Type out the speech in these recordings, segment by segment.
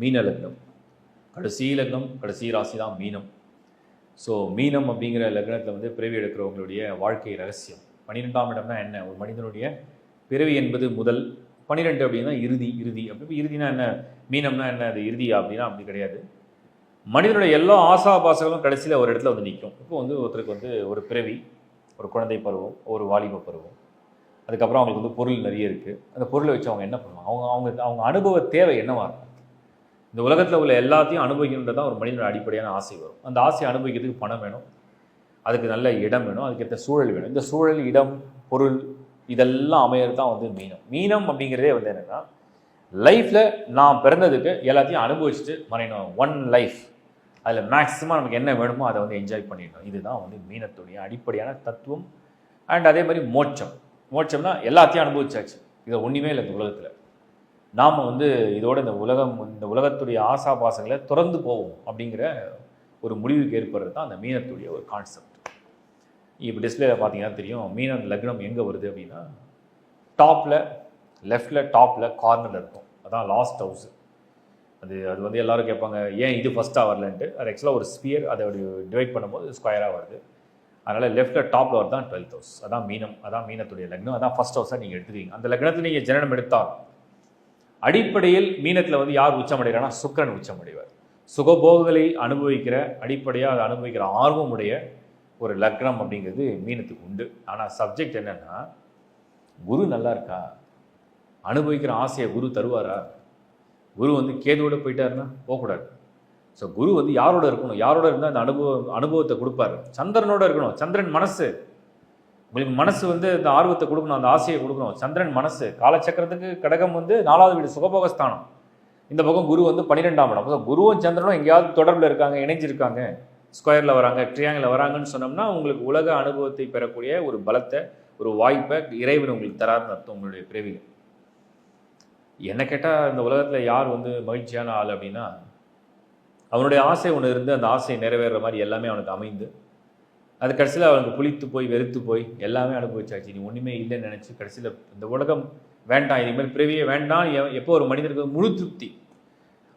மீன லக்னம். கடைசி லக்னம், கடைசி ராசி தான் மீனம். ஸோ மீனம் அப்படிங்கிற லக்னத்தில் வந்து பிறவி எடுக்கிறவங்களுடைய வாழ்க்கை ரகசியம். 12ஆம் இடம்னா என்ன? ஒரு மனிதனுடைய பிறவி என்பது முதல், 12 அப்படின்னா இறுதி. அப்படி இறுதினா என்ன? மீனம்னா என்ன? அது இறுதியா அப்படின்னா அப்படி கிடையாது. மனிதனுடைய எல்லா ஆசாபாசங்களும் கடைசியில் ஒரு இடத்துல வந்து நிற்கும். இப்போ வந்து ஒருத்தருக்கு வந்து ஒரு பிறவி, ஒரு குழந்தை பருவம், ஒரு வாலிப பருவம், அதுக்கப்புறம் அவங்களுக்கு வந்து பொருள் நிறைய இருக்குது. அந்த பொருளை வச்சு அவங்க என்ன பண்ணுவாங்க? அவங்க அனுபவ தேவை என்னவாக இருக்கும்? இந்த உலகத்தில் உள்ள எல்லாத்தையும் அனுபவிக்கின்றது தான் ஒரு மனிதனோட அடிப்படையான ஆசை வரும். அந்த ஆசையை அனுபவிக்கிறதுக்கு பணம் வேணும், அதுக்கு நல்ல இடம் வேணும், அதுக்கேற்ற சூழல் வேணும். இந்த சூழல், இடம், பொருள் இதெல்லாம் அமையிறது தான் வந்து மீனம் அப்படிங்கிறதே வந்து என்னென்னா, லைஃப்பில் நான் பிறந்ததுக்கு எல்லாத்தையும் அனுபவிச்சுட்டு மறையணும். ஒன் லைஃப், அதில் மேக்ஸிமம் நமக்கு என்ன வேணுமோ அதை வந்து என்ஜாய் பண்ணிடணும். இதுதான் வந்து மீனத்துடைய அடிப்படையான தத்துவம். அண்ட் அதே மாதிரி மோட்சம்னா எல்லாத்தையும் அனுபவிச்சாச்சு, இதை ஒன்றுமே இல்லை இந்த உலகத்தில். நாம் வந்து இதோட இந்த உலகத்துடைய ஆசாபாசங்களை திறந்து போவோம் அப்படிங்கிற ஒரு முடிவுக்கு ஏற்படுறது தான் அந்த மீனத்துடைய ஒரு கான்செப்ட். இப்போ டிஸ்பிளேல பார்த்தீங்கன்னா தெரியும், மீனம் லக்னம் எங்கே வருது அப்படின்னா டாப்பில், லெஃப்டில் டாப்பில் கார்னரில் இருக்கும். அதான் லாஸ்ட் ஹவுஸு. அது வந்து எல்லோரும் கேட்பாங்க, ஏன் இது ஃபஸ்ட்டாக வரலன்ட்டு. அது ஆக்சுவலாக ஒரு ஸ்பியர், அதை டிவைட் பண்ணும்போது ஸ்கொயராக வருது. அதனால் லெஃப்ட்டில் டாப்பில் வருது தான் 12th ஹவுஸ். அதான் மீனம், அதான் மீனத்துடைய லக்னம், அதான் ஃபஸ்ட் ஹவுஸாக நீங்கள் எடுத்துக்கிங்க. அந்த லக்னத்தில் நீங்கள் ஜனனம் எடுத்தால் அடிப்படையில் மீனத்தில் வந்து யார் உச்சமடைகிறான்னா சுக்கிரன் உச்சமடைவார். சுகபோகங்களை அனுபவிக்கிற, அடிப்படையாக அதை அனுபவிக்கிற ஆர்வமுடைய ஒரு லக்னம் அப்படிங்கிறது மீனத்துக்கு உண்டு. ஆனால் சப்ஜெக்ட் என்னென்னா, குரு நல்லா இருக்கா? அனுபவிக்கிற ஆசையை குரு தருவாரா? குரு வந்து கேதுவோட போயிட்டாருன்னா போகக்கூடாது. ஸோ குரு வந்து யாரோட இருக்கணும்? யாரோட இருந்தால் அந்த அனுபவத்தை கொடுப்பாரு? சந்திரனோட இருக்கணும். சந்திரன் மனசு, உங்களுக்கு மனசு வந்து அந்த ஆர்வத்தை கொடுக்கணும், அந்த ஆசையை கொடுக்கணும். சந்திரன் மனசு. காலச்சக்கரத்துக்கு கடகம் வந்து 4வது வீடு, சுகபோகஸ்தானம். இந்த பக்கம் குரு வந்து 12ஆம் இடம். ஸோ குருவும் சந்திரனும் எங்கேயாவது தொடர்பில் இருக்காங்க, இணைஞ்சிருக்காங்க, ஸ்கொயரில் வராங்க, ட்ரியாங்கில் வராங்கன்னு சொன்னோம்னா உங்களுக்கு உலக அனுபவத்தை பெறக்கூடிய ஒரு பலத்தை, ஒரு வாய்ப்பை இறைவன் உங்களுக்கு தராருன்னு அர்த்தம். உங்களுடைய பிறவிகள் என்ன கேட்டால், இந்த உலகத்தில் யார் வந்து மகிழ்ச்சியான ஆள் அப்படின்னா, அவனுடைய ஆசை ஒன்று இருந்து அந்த ஆசை நிறைவேற மாதிரி எல்லாமே அவனுக்கு அமைந்து, அது கடைசியில் அவனுக்கு புளித்து போய் வெறுத்து போய் எல்லாமே அனுபவிச்சாச்சு. நீ ஒன்றுமே இல்லைன்னு நினச்சி கடைசியில் இந்த உலகம் வேண்டாம், இனிமேல் பிறவியே வேண்டாம். எப்போ ஒரு மனிதனுக்கு முழு திருப்தி,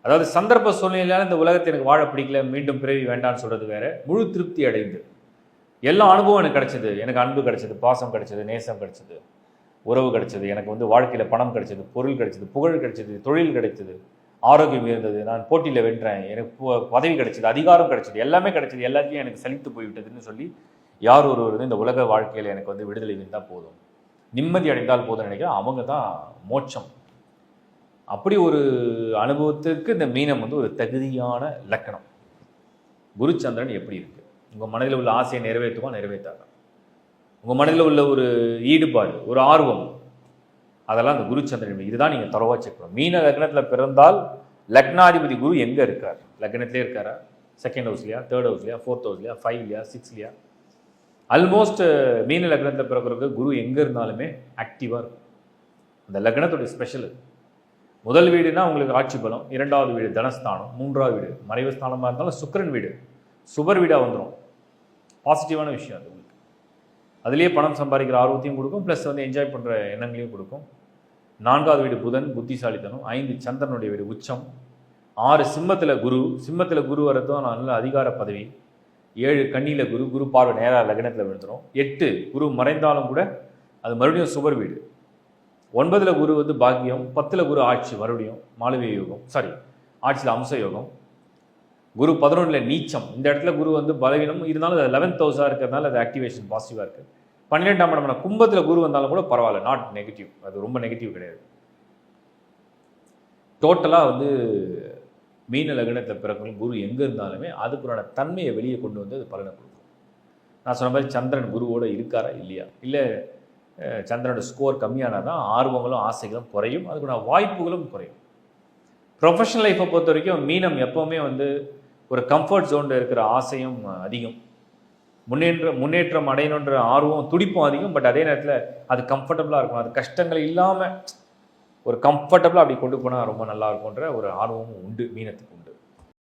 அதாவது சந்தர்ப்ப சூழ்நிலையால் இந்த உலகத்தை எனக்கு வாழ பிடிக்கல, மீண்டும் பிறவி வேண்டான்னு சொல்கிறது வேற. முழு திருப்தி அடைந்து எல்லா அனுபவம் எனக்கு கிடைச்சது, எனக்கு அன்பு கிடைச்சது, பாசம் கிடைச்சது, நேசம் கிடைச்சது, உறவு கிடைச்சது, எனக்கு வந்து வாழ்க்கையில் பணம் கிடைச்சது, பொருள் கிடைச்சது, புகழ் கிடைச்சது, தொழில் கிடைச்சது, ஆரோக்கியம் இருந்தது, நான் போட்டியில் வென்றேன், எனக்கு பதவி கிடைச்சது, அதிகாரம் கிடைச்சது, எல்லாமே கிடைச்சது, எல்லாத்தையும் எனக்கு சலித்து போய்விட்டதுன்னு சொல்லி யார் ஒருவர் வந்து இந்த உலக வாழ்க்கையில் எனக்கு வந்து விடுதலை இருந்தால் போதும், நிம்மதி அடைந்தால் போதும்னு நினைக்கிறேன், அவங்க தான் மோட்சம். அப்படி ஒரு அனுபவத்திற்கு இந்த மீனம் வந்து ஒரு தகுதியான லக்கணம். குருச்சந்திரன் எப்படி இருக்குது? உங்கள் மனதில் உள்ள ஆசையை நிறைவேற்றாங்க. உங்கள் மனதில் உள்ள ஒரு ஈடுபாடு, ஒரு ஆர்வம், அதெல்லாம் அந்த குருச்சந்திரன். இதுதான் நீங்கள் தரவாக செக் பண்ணணும். மீன லக்னத்தில் பிறந்தால் லக்னாதிபதி குரு எங்கே இருக்கார்? லக்னத்திலே இருக்காரா? 2nd ஹவுஸ்லையா, 3rd ஹவுஸ்லையா, 4th ஹவுஸ்லையா, 5லையா, 6லையா? ஆல்மோஸ்ட் மீன லக்னத்தில் பிறக்கிறவங்க குரு எங்கே இருந்தாலுமே ஆக்டிவாக இருக்கும். அந்த லக்னத்துடைய ஸ்பெஷல். முதல் வீடுனா உங்களுக்கு ஆட்சி பலம், 2வது வீடு தனஸ்தானம், 3வது வீடு மறைவு ஸ்தானமாக இருந்தாலும் சுக்கிரன் வீடு சுபர் வீடாக வந்துடும். பாசிட்டிவான விஷயம் அது. உங்களுக்கு அதுலேயே பணம் சம்பாதிக்கிற ஆர்வத்தையும் கொடுக்கும், ப்ளஸ் வந்து என்ஜாய் பண்ணுற எண்ணங்களையும் கொடுக்கும். 4வது வீடு புதன், புத்திசாலித்தனம். 5 சந்திரனுடைய வீடு உச்சம். 6 சிம்மத்தில் குரு வரதும் நல்ல அதிகார பதவி. 7 கன்னியில் குரு பார்வை நேராக லக்னத்தில் விழுந்துடும். 8 குரு மறைந்தாலும் கூட அது மறுபடியும் சுபர் வீடு. 9ல் குரு வந்து பாக்கியம். 10ல் குரு ஆட்சி, மறுபடியும் மாளவிய யோகம், ஆட்சியில் அம்ச யோகம். குரு 11ல் நீச்சம். இந்த இடத்துல குரு வந்து பலவீனம் இருந்தாலும் அது 11th ஹவுஸாக இருக்கிறதுனால அது ஆக்டிவேஷன் பாசிட்டிவாக இருக்குது. 12ஆம் இடம் கும்பத்தில் குரு வந்தாலும் கூட பரவாயில்ல, நாட் நெகட்டிவ், அது ரொம்ப நெகட்டிவ் கிடையாது. டோட்டலாக வந்து மீன லக்னத்தில் பிறக்கும் குரு எங்கே இருந்தாலுமே அதுக்குறான தன்மையை வெளியே கொண்டு வந்து அது பலனை கொடுக்கும். நான் சொன்ன மாதிரி சந்திரன் குருவோடு இருக்காரா இல்லையா, இல்லை சந்திரனோட ஸ்கோர் கம்மியானால் தான் ஆர்வங்களும் ஆசைகளும் குறையும், அதுக்குள்ள வாய்ப்புகளும் குறையும். ப்ரொஃபஷனல் லைஃப்பை பொறுத்த வரைக்கும் மீனம் எப்போவுமே வந்து ஒரு கம்ஃபர்ட் ஜோனில் இருக்கிற ஆசையும் அதிகம், முன்னேற்றம் அடையணுன்ற ஆர்வம் துடிப்பும் அதிகம். பட் அதே நேரத்தில் அது கம்ஃபர்டபுளாக இருக்கும், அது கஷ்டங்கள் இல்லாமல் ஒரு கம்ஃபர்டபுளாக அப்படி கொண்டு போனால் ரொம்ப நல்லா இருக்கும்ன்ற ஒரு ஆர்வமும் உண்டு மீனத்துக்கு.